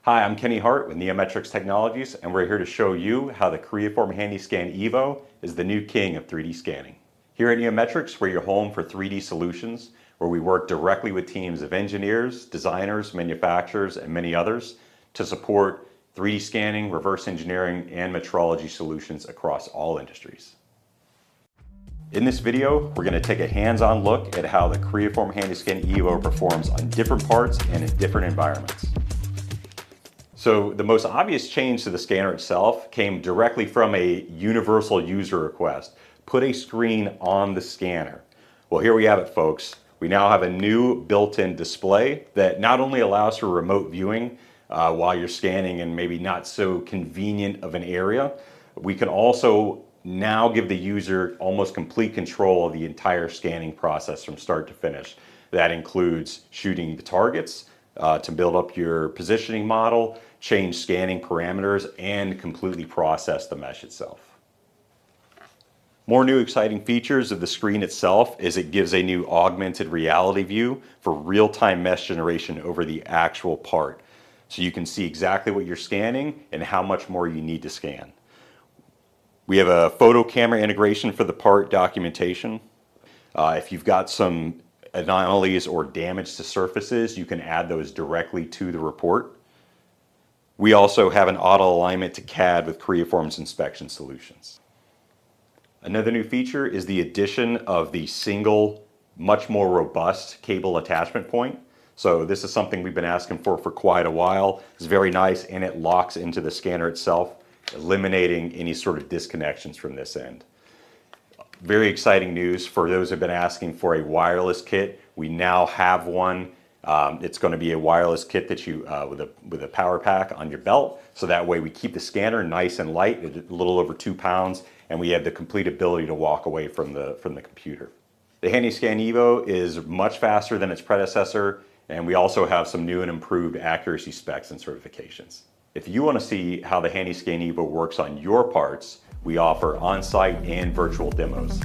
Hi, I'm Kenny Hart with Neometrics Technologies, and we're here to show you how the Creaform HandySCAN EVO is the new king of 3D scanning. Here at Neometrics, we're your home for 3D solutions, where we work directly with teams of engineers, designers, manufacturers, and many others to support 3D scanning, reverse engineering, and metrology solutions across all industries. In this video, we're going to take a hands-on look at how the Creaform HandySCAN EVO performs on different parts and in different environments. So the most obvious change to the scanner itself came directly from a universal user request. Put a screen on the scanner. Well, here we have it, folks. We now have a new built-in display that not only allows for remote viewing while you're scanning in maybe not so convenient of an area, we can also now give the user almost complete control of the entire scanning process from start to finish. That includes shooting the targets to build up your positioning model, change scanning parameters, and completely process the mesh itself. More new exciting features of the screen itself is it gives a new augmented reality view for real-time mesh generation over the actual part. So you can see exactly what you're scanning and how much more you need to scan. We have a photo camera integration for the part documentation. If you've got some anomalies or damage to surfaces, you can add those directly to the report. We also have an auto alignment to CAD with Creaform's inspection solutions. Another new feature is the addition of the single, much more robust cable attachment point. So this is something we've been asking for quite a while. It's very nice, and it locks into the scanner itself, eliminating any sort of disconnections from this end. Very exciting news for those who have been asking for a wireless kit. We now have one. It's going to be a wireless kit that you with a power pack on your belt, so that way we keep the scanner nice and light, a little over 2 pounds, and we have the complete ability to walk away from the computer. The HandySCAN EVO is much faster than its predecessor, and we also have some new and improved accuracy specs and certifications. If you want to see how the HandySCAN EVO works on your parts, we offer on-site and virtual demos.